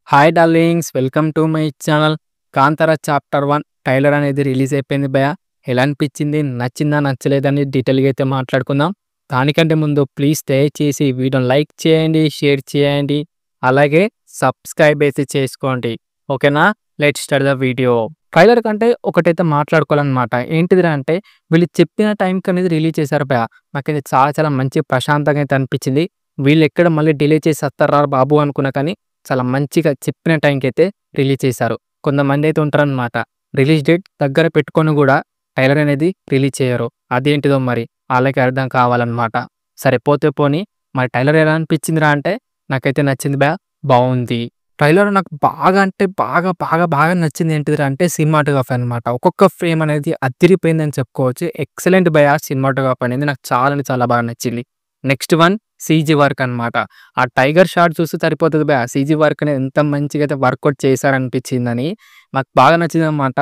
Hi darlings, welcome to my channel. Kantara chapter 1 trailer అనేది release అయిపోయింది భయ్యా. ఎలా అనిపించింది, నచ్చిందా నచ్చలేదని డీటెయిల్గా అయితే మాట్లాడుకుందాం. దానికంటే ముందు ప్లీజ్ దయచేసి వీడియోని లైక్ చేయండి, షేర్ చేయండి, అలాగే సబ్స్క్రైబ్ అయితే చేసుకోండి. ఓకేనా? Let's start the video. Trailer కంటే ఒకటైతే మాట్లాడుకోవాలన్నమాట. ఏంటిదిరా అంటే వీళ్ళు చెప్పిన టైంకి అనేది రిలీజ్ చేశారు భయ్యా. నాకైతే చాలా చాలా మంచి ప్రశాంతంగా అయితే అనిపించింది. వీళ్ళు ఎక్కడ మళ్ళీ డిలే చేసి వస్తారా బాబు అనుకున్నా, కానీ చాలా మంచిగా చెప్పిన టైంకి అయితే రిలీజ్ చేశారు. కొంతమంది అయితే ఉంటారనమాట, రిలీజ్ డేట్ దగ్గర పెట్టుకొని కూడా ట్రైలర్ అనేది రిలీజ్ చేయరు. అదేంటిదో మరి వాళ్ళకి అర్థం కావాలన్నమాట. సరే పోతే పోని, మరి ట్రైలర్ ఎలా అనిపించిందిరా అంటే నాకైతే నచ్చింది భయ్యా, బాగుంది. ట్రైలర్ నాకు బాగా అంటే బాగా బాగా బాగా నచ్చింది ఏంటిదిరా అంటే సినిమాటోగ్రఫీ అనమాట. ఒక్కొక్క ఫ్రేమ్ అనేది అదిరిపోయిందని చెప్పుకోవచ్చు. ఎక్సలెంట్ భయ్యా, సినిమాటోగ్రఫీ అనేది నాకు చాలా అంటే చాలా బాగా నచ్చింది. నెక్స్ట్ వన్ సీజీ వర్క్ అనమాట. ఆ టైగర్ షాట్ చూస్తే సరిపోతుంది భయ్యా, సీజీ వర్క్ అనేది ఎంత మంచిగా అయితే వర్కౌట్ చేశారనిపించిందని నాకు బాగా నచ్చింది అనమాట.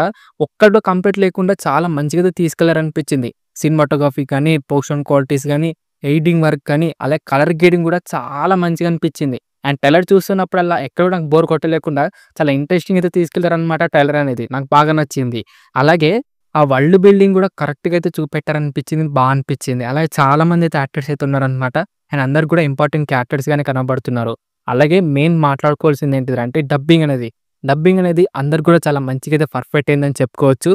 ఒక్కడు కంప్లీట్ లేకుండా చాలా మంచిగా అయితే తీసుకెళ్లారనిపించింది. సినిమాటోగ్రఫీ కానీ, పోర్షన్ క్వాలిటీస్ కానీ, ఎడిటింగ్ వర్క్ కానీ, అలాగే కలర్ గ్రేడింగ్ కూడా చాలా మంచిగా అనిపించింది. అండ్ ట్రైలర్ చూస్తున్నప్పుడల్లా ఎక్కడ నాకు బోర్ కొట్టలేకుండా చాలా ఇంట్రెస్టింగ్ అయితే తీసుకెళ్లారనమాట. ట్రైలర్ అనేది నాకు బాగా నచ్చింది. అలాగే ఆ వరల్డ్ బిల్డింగ్ కూడా కరెక్ట్‌గా అయితే చూపెట్టారనిపించింది. అనిపించింది. అలాగే చాలా మంది అయితే యాక్టర్స్ అయితే ఉన్నారనమాట. అండ్ అందరూ కూడా ఇంపార్టెంట్ క్యారెక్టర్స్ గానే కనబడుతున్నారు. అలాగే మెయిన్ మాట్లాడుకోవాల్సింది ఏంటిదంటే డబ్బింగ్ అనేది అందరికి కూడా చాలా మంచిగా అయితే పర్ఫెక్ట్ అయిందని చెప్పుకోవచ్చు.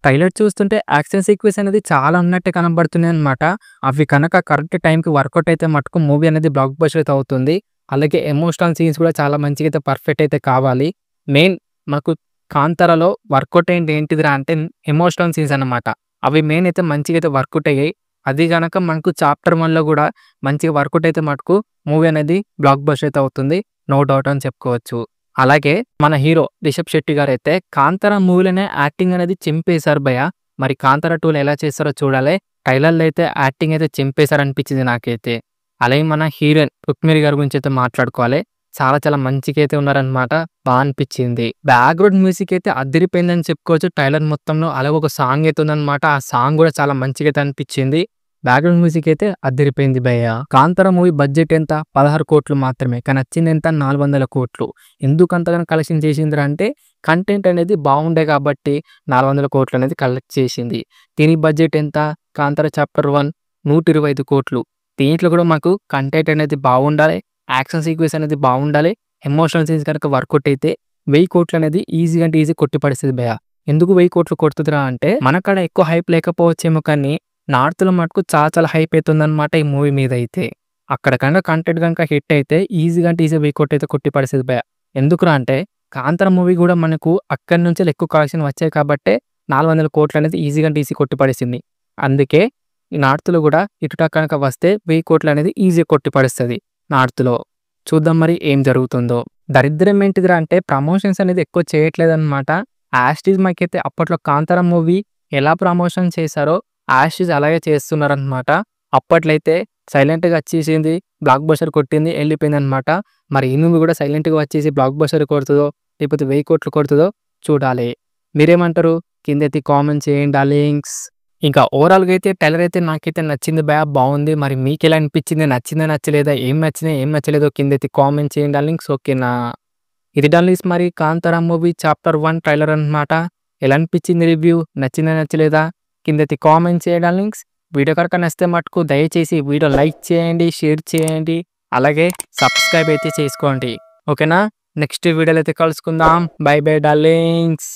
ట్రైలర్ చూస్తుంటే యాక్షన్ సీక్వెన్స్ అనేది చాలా ఉన్నట్టే కనబడుతున్నాయి అనమాట. అవి కనుక కరెక్ట్ టైంకి వర్కౌట్ అయితే మటుకు మూవీ అనేది బ్లాక్ బస్టర్ అయితే అవుతుంది. అలాగే ఎమోషనల్ సీన్స్ కూడా చాలా మంచిగా అయితే పర్ఫెక్ట్ అయితే కావాలి. మెయిన్ మనకు కాంతారాలో వర్కౌట్ ఏంటిదిరా అంటే ఎమోషనల్ సీన్స్ అనమాట. అవి మెయిన్ అయితే మంచిగా అయితే వర్కౌట్ అయ్యాయి. అది గనక మనకు చాప్టర్ 1లో కూడా మంచిగా వర్కౌట్ అయితే మటుకు మూవీ అనేది బ్లాక్ బస్టర్ అయితే అవుతుంది. నో డౌట్ అని చెప్పుకోవచ్చు. అలాగే మన హీరో రిషబ్ శెట్టి గారైతే కాంతారా మూవీలోనే యాక్టింగ్ అనేది చింపేశారు భయ్యా. మరి కాంతారా 2లో ఎలా చేస్తారో చూడాలి. ట్రైలర్‌లో అయితే యాక్టింగ్ అయితే చింపేశారనిపించింది నాకైతే. అలాగే మన హీరోయిన్ రుక్మిణి గారి గురించి అయితే మాట్లాడుకోవాలి. చాలా చాలా మంచిగా అయితే ఉన్నారనమాట. అనిపించింది. బ్యాక్‌గ్రౌండ్ మ్యూజిక్ అయితే అదిరిపోయిందని చెప్పుకోవచ్చు ట్రైలర్ మొత్తంలో. అలాగే ఒక సాంగ్ అయితే ఉందనమాట. ఆ సాంగ్ కూడా చాలా మంచిగా అయితే అనిపించింది. బ్యాక్‌గ్రౌండ్ మ్యూజిక్ అయితే అదిరిపోయింది భయ్యా. కాంతారా మూవీ బడ్జెట్ ఎంత? 16 కోట్లు మాత్రమే. కానీ వచ్చింది ఎంత? 400 కోట్లు. ఎందుకు అంతగానో కలెక్షన్ చేసిందిరా అంటే కంటెంట్ అనేది బాగుండే కాబట్టి 400 కోట్లు అనేది కలెక్ట్ చేసింది. దీని బడ్జెట్ ఎంత? కాంతారా చాప్టర్ 1 125 కోట్లు. దీంట్లో కూడా మాకు కంటెంట్ అనేది బాగుండాలి, యాక్షన్ సీక్వెన్స్ అనేది బాగుండాలి, ఎమోషనల్ సీన్స్ కనుక వర్కౌట్ అయితే 1000 కోట్లు అనేది ఈజీగా అంటే ఈజీ కొట్టి పడేస్తుంది భయ్యా. ఎందుకు 1000 కోట్లు కొడుతుందిరా అంటే మనకాడ ఎక్కువ హైప్ లేకపోవచ్చేమో, కానీ నార్త్‌లో మటుకు చాలా చాలా హైప్ అవుతుందన్నమాట ఈ మూవీ మీద అయితే. అక్కడ కనుక కంటెంట్ కనుక హిట్ అయితే ఈజీగా అంటే ఈజీ 1000 కోట్లు అయితే కొట్టి పడేస్తుంది భయ్యా. ఎందుకురా అంటే కాంతారా మూవీ కూడా మనకు అక్కడి నుంచే ఎక్కువ కలెక్షన్ వచ్చాయి కాబట్టే 400 కోట్లు అనేది ఈజీగా అంటే ఈజీ కొట్టి పడేసింది. అందుకే ఈ నార్త్‌లో కూడా ఇటుట కనుక వస్తే 1000 కోట్లు అనేది ఈజీగా కొట్టి పడేస్తది నార్త్‌లో. చూద్దాం మరి ఏం జరుగుతుందో. దరిద్రం ఏంటిదిరా అంటే ప్రమోషన్స్ అనేది ఎక్కువ చేయట్లేదన్నమాట. యాజ్ ఇట్ ఈజ్ మాకైతే అప్పట్లో కాంతారా మూవీ ఎలా ప్రమోషన్ చేశారో యాజ్ ఇట్ ఈజ్ అలాగే చేస్తున్నారన్నమాట. అప్పట్లో అయితే సైలెంట్‌గా వచ్చేసింది, బ్లాక్ బస్టర్ కొట్టింది, వెళ్ళిపోయిందన్నమాట. మరి ఈ మూవీ కూడా సైలెంట్‌గా వచ్చేసి బ్లాక్ బస్టర్ కొడుతదో లేకపోతే 1000 కోట్లు కొడుతదో చూడాలి. మీరేమంటారు? కిందైతే కామెంట్ చేయండి డార్లింగ్స్. ఇంకా ఓవరాల్‌గా అయితే ట్రైలర్ అయితే నాకైతే నచ్చింది భయ్యా, బాగుంది. మరి మీకెలా అనిపించింది? నచ్చిందా నచ్చలేదా? ఏం నచ్చినాయి ఏం నచ్చలేదో కిందైతే కామెంట్ చేయండి డార్లింగ్స్. ఓకేనా? ఇది డార్లింగ్స్ మరి కాంతారా మూవీ చాప్టర్ 1 ట్రైలర్ అనమాట. ఎలా అనిపించింది రివ్యూ? నచ్చిందా నచ్చలేదా? కిందైతే కామెంట్ చేయండి డార్లింగ్స్. వీడియో కనుక నచ్చితే మటుకు దయచేసి వీడియో లైక్ చేయండి, షేర్ చేయండి, అలాగే సబ్స్క్రైబ్ అయితే చేసుకోండి. ఓకేనా? నెక్స్ట్ వీడియోలో అయితే కలుసుకుందాం. By by darlings.